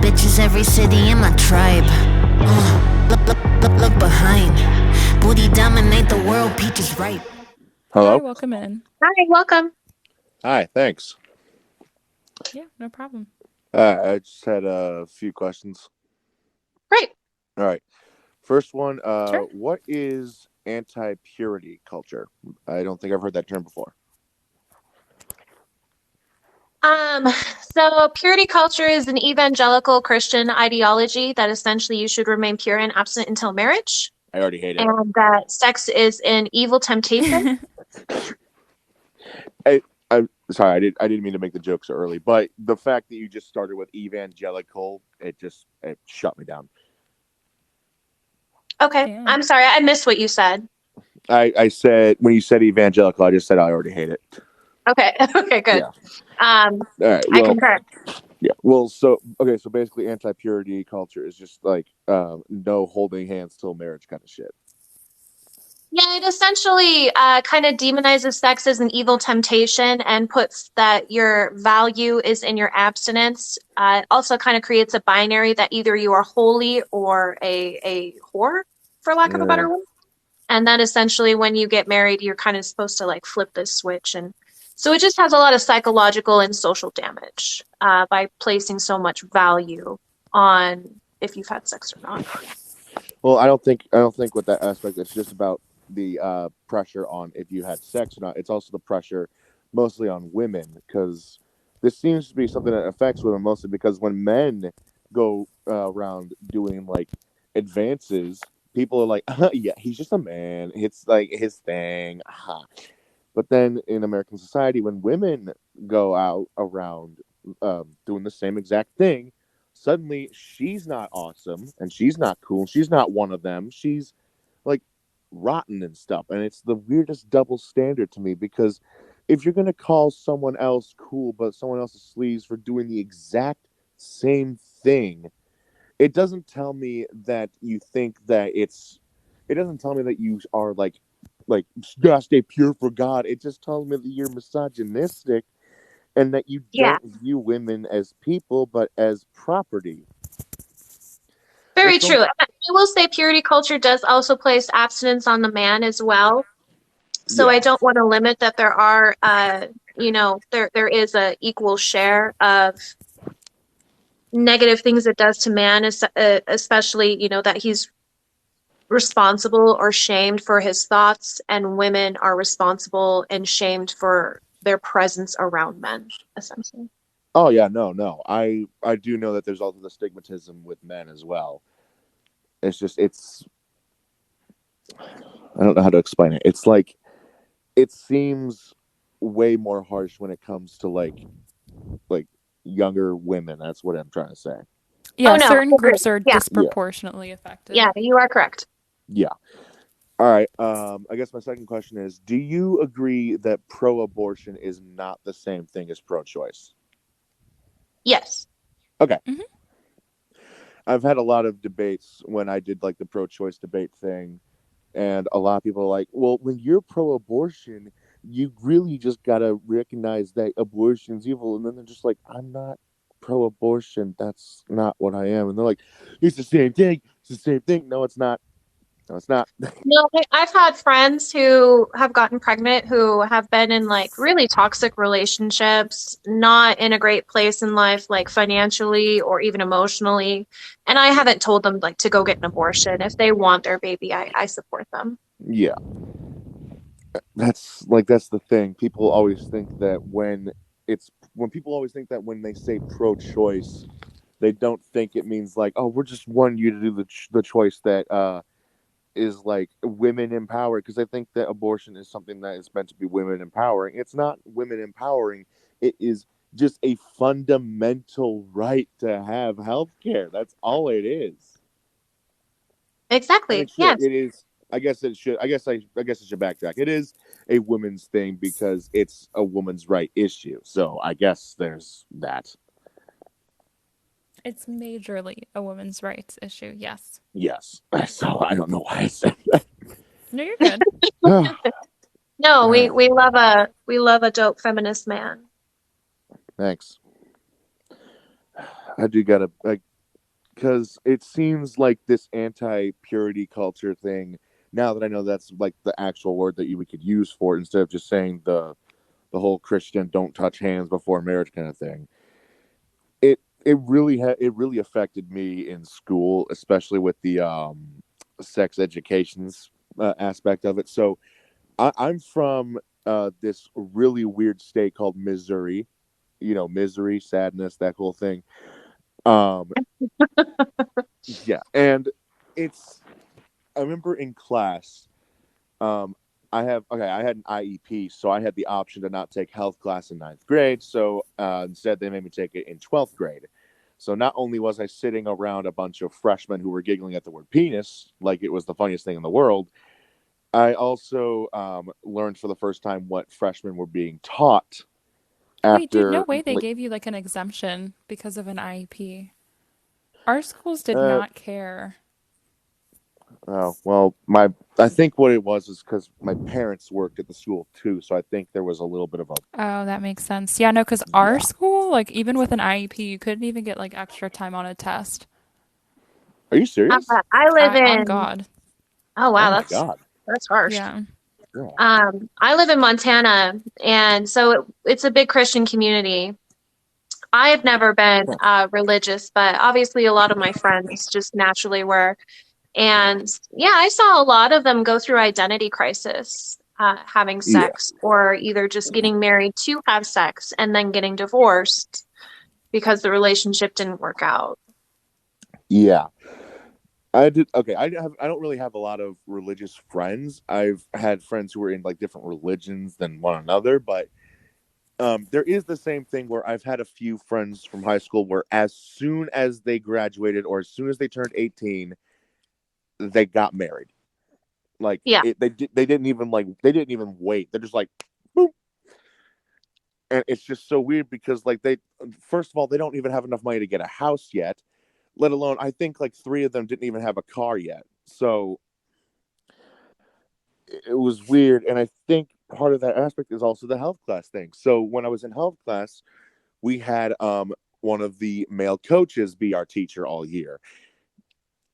bitches, every city in my tribe. Look behind. Booty dominate the world, peaches ripe. Hello? Hi, welcome in. Hi, welcome. Hi, thanks. Yeah, no problem. I just had a few questions. Great. All right. First one, Sure. what is anti-purity culture? I don't think I've heard that term before. Um, so purity culture is an evangelical Christian ideology that essentially you should remain pure and abstinent until marriage, I already hate it. and that sex is an evil temptation. I'm sorry, I didn't mean to make the joke so early, but the fact that you just started with evangelical, it shut me down. Okay, Damn. I'm sorry, I missed what you said. I said when you said evangelical, I just said I already hate it. Okay, okay, good. Yeah. All right. I Well, concur. yeah. Well, so basically, anti-purity culture is just like no holding hands till marriage kind of shit. Yeah, it essentially kind of demonizes sex as an evil temptation and puts that your value is in your abstinence. It also kind of creates a binary that either you are holy or a whore, for lack of a Yeah. better word. And then essentially when you get married, you're kind of supposed to like flip this switch. And so it just has a lot of psychological and social damage by placing so much value on if you've had sex or not. Well, I don't think with that aspect, it's just about the pressure on if you had sex or not. It's also the pressure mostly on women because this seems to be something that affects women mostly because when men go around doing like advances, people are like, yeah, he's just a man. It's like his thing. But then in American society, when women go out around doing the same exact thing, suddenly she's not awesome and she's not cool. She's not one of them. She's like rotten and stuff. And it's the weirdest double standard to me because if you're going to call someone else cool, but someone else's sleaze for doing the exact same thing, it doesn't tell me that you think that it doesn't tell me that you are like gotta stay pure for God. It just tells me that you're misogynistic and that you Yeah, don't view women as people but as property. very It's true. almost, And I will say purity culture does also place abstinence on the man as well. So I yeah. don't want to limit that there are, there is a equal share of negative things it does to man, especially, that he's responsible or shamed for his thoughts, and women are responsible and shamed for their presence around men, essentially. Oh yeah, no. I do know that there's also the stigmatism with men as well. It's I don't know how to explain it. It's like it seems way more harsh when it comes to like younger women. That's what I'm trying to say. Oh Yeah, no, certain agreed. groups are Yeah, Yeah. disproportionately affected. yeah, you are correct. Yeah. All right. I guess my second question is: do you agree that pro-abortion is not the same thing as pro-choice? Yes. Okay. Hmm. I've had a lot of debates when I did like the pro-choice debate thing, and a lot of people are like, "Well, when you're pro-abortion, you really just gotta recognize that abortion's evil," and then they're just like, "I'm not pro-abortion. That's not what I am." And they're like, "It's the same thing. It's the same thing." No, it's not. No, it's not. No, I've had friends who have gotten pregnant who have been in like really toxic relationships, not in a great place in life, like financially or even emotionally. And I haven't told them like to go get an abortion. If they want their baby, I support them. Yeah. That's the thing. People always think that when people always think that when they say pro-choice, they don't think it means like, oh, we're just wanting you to do the choice that is like women empowered, because I think that abortion is something that is meant to be women empowering. It's not women empowering. It is just a fundamental right to have health care. That's all it is. And Exactly. it should. Yes. It is. I guess it should. I guess it should backtrack. It is a woman's thing because it's a woman's right issue. So I guess there's that. It's majorly a women's rights issue, yes. Yes. So I don't know why I said that. No, you're good. All No, we right. we love a dope feminist man. Thanks. I do gotta. because it seems like this anti-purity culture thing. Now that I know that's like the actual word that we could use for it, instead of just saying the whole Christian don't touch hands before marriage kind of thing. It really affected me in school, especially with the sex educations aspect of it. So I'm from this really weird state called Missouri. You know, misery, sadness, that whole thing. Um, yeah, and it's. I remember in class, um, I had an IEP, so I had the option to not take health class in ninth grade. So instead, they made me take it in 12th grade. So not only was I sitting around a bunch of freshmen who were giggling at the word penis like it was the funniest thing in the world, I also learned for the first time what freshmen were being taught Wait, dude, no after. way they Like, gave you like an exemption because of an IEP. Our schools did uh, not care. oh well, my I think what it was is because my parents worked at the school too, so I think there was a little bit of a Oh, that makes sense. Yeah, no, because our yeah. school, like even with an IEP, you couldn't even get like extra time on a test. Are you serious? I live On in. God. Oh Oh wow, my god. that's harsh. Yeah. Yeah. I live in Montana, and so it's a big Christian community. I've never been religious, but obviously a lot of my friends just naturally were. And yeah, I saw a lot of them go through identity crisis, having Yeah. sex, or either just getting married to have sex and then getting divorced because the relationship didn't work out. Yeah. I did okay. I don't really have a lot of religious friends. I've had friends who were in like different religions than one another, but there is the same thing where I've had a few friends from high school where as soon as they graduated or as soon as they turned 18, they got married. Like Yeah, they didn't even wait. They're just like boom. And it's just so weird because like they first of all they don't even have enough money to get a house yet, let alone I think like three of them didn't even have a car yet. So it was weird, and I think part of that aspect is also the health class thing. So when I was in health class, we had one of the male coaches be our teacher all year.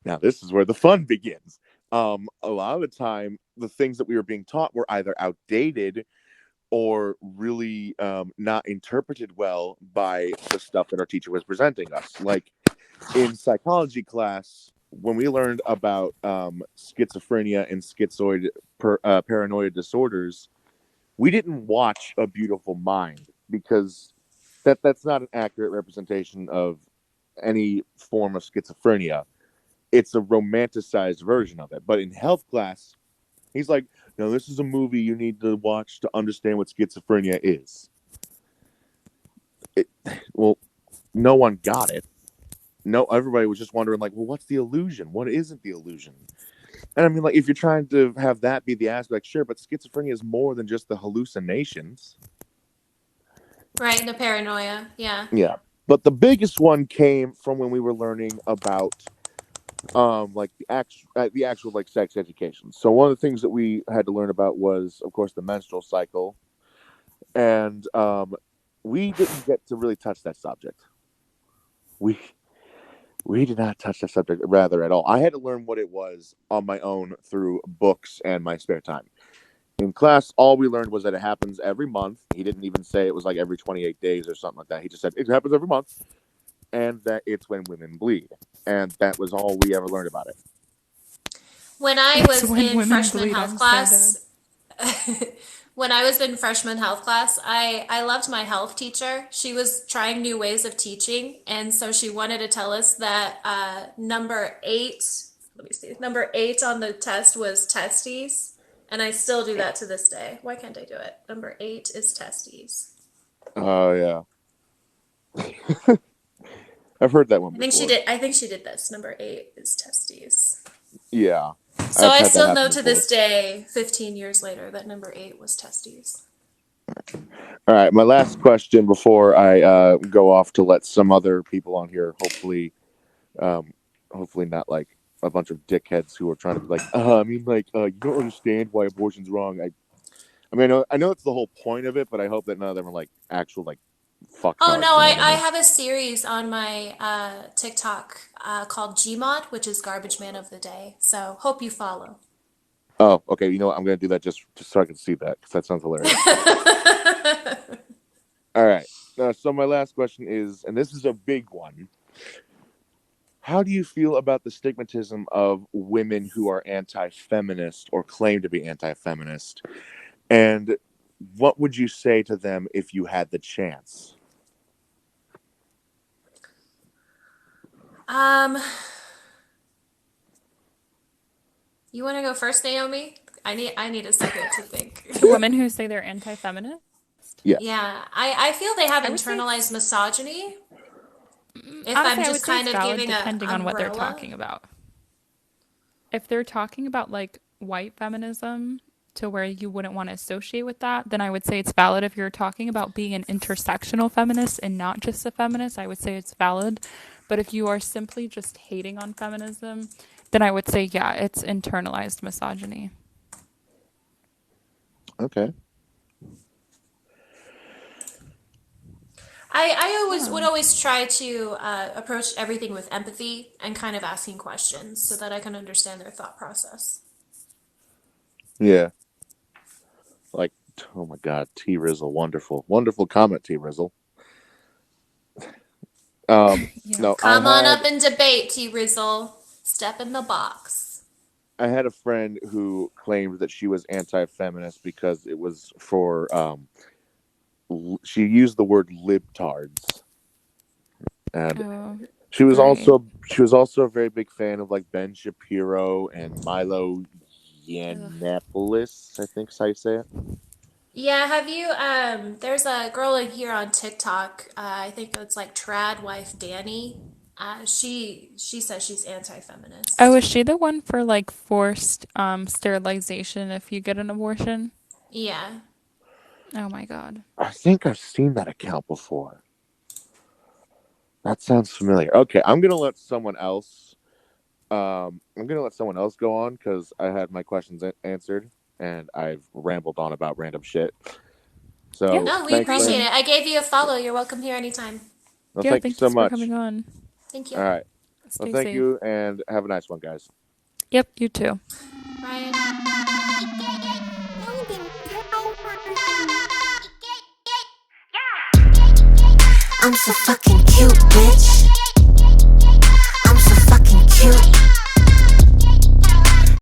Now this is where the fun begins. A lot of the time the things that we were being taught were either outdated or really not interpreted well by the stuff that our teacher was presenting us. Like in psychology class, when we learned about schizophrenia and paranoid disorders, we didn't watch A Beautiful Mind because that's not an accurate representation of any form of schizophrenia. It's a romanticized version of it. But in health class, he's like, no, this is a movie you need to watch to understand what schizophrenia is. It, well, no one got it. No, everybody was just wondering, like, well, what's the illusion? What isn't the illusion? And I mean, like, if you're trying to have that be the aspect, sure, but schizophrenia is more than just the hallucinations. right. The paranoia. Yeah. Yeah. But the biggest one came from when we were learning about like the actual like sex education. So one of the things that we had to learn about was of course the menstrual cycle, and we didn't get to really touch that subject. We we did not touch that subject rather at all. I had to learn what it was on my own through books and my spare time. In class, all we learned was that it happens every month. He didn't even say it was like every 28 days or something like that. He just said it happens every month and that it's when women bleed. And that was all we ever learned about it. When I It's was when in women freshman bleed. health I'm so dead. class, when I was in freshman health class, I loved my health teacher. She was trying new ways of teaching, and so she wanted to tell us that number eight, let me see, number eight on the test was testes, and I still do that to this day. Why can't I do it? Number eight is testes. Oh, yeah. I've heard that one I think she before. did. I think she did this. Number eight is testes. Yeah. So I've I had that still know happen to before. this day, 15 years later, that number eight was testes. All right. My last question before I go off to let some other people on here, um, hopefully not like a bunch of dickheads who are trying to be like, you don't understand why abortion's wrong. I mean, I know that's the whole point of it, but I hope that none of them are like actual like Oh fucktards. no, You know what I I mean? have a series on my TikTok called Gmod, which is Garbage Man of the Day. So hope you follow. Oh, okay. You know what? I'm gonna do that just so I can see that because that sounds hilarious. All right. So my last question is, and this is a big one. How do you feel about the stigmatism of women who are anti-feminist or claim to be anti-feminist? And what would you say to them if you had the chance? um, you want to go first, Naomi? I need a second to think. To women who say they're anti-feminist, Yes. Yeah, I feel they have I would say internalized it's misogyny. If I'm honestly, I just would say kind it's of valid giving a depending on what they're umbrella. talking about. If they're talking about like white feminism to where you wouldn't want to associate with that, then I would say it's valid. If you're talking about being an intersectional feminist and not just a feminist, I would say it's valid. But if you are simply just hating on feminism, then I would say, yeah, it's internalized misogyny. Okay. I always would Yeah. always try to approach everything with empathy and kind of asking questions so that I can understand their thought process. Yeah. Like, oh my God, T Rizzle, wonderful, wonderful comment, T Rizzle. Yeah. No, Come on up and debate, T Rizzle. Step in the box. I had a friend who claimed that she was anti-feminist because it was for she used the word libtards, and Oh, she was great. also a very big fan of like Ben Shapiro and Milo Ugh. Yiannopoulos, I think is how you say it. Yeah, have you there's a girl in here on TikTok, I think it's like trad wife Danny. She says she's Oh, anti-feminist. is she the one for like forced sterilization if you get an abortion? Yeah. Oh my God. I think I've seen that account before. That sounds familiar. Okay, I'm gonna let someone else. I'm gonna let someone else go on because I had my questions answered and I've rambled on about random shit. Yeah, So No, we no thanks, appreciate man. problem. it. I gave you a follow. You're welcome here anytime. Well, Yeah, thank you thank so you for much. coming on. Thank All you. right. Well, Stay thank safe. you and have a nice one, guys. Yep, you too. Ryan. I'm so fucking cute, bitch.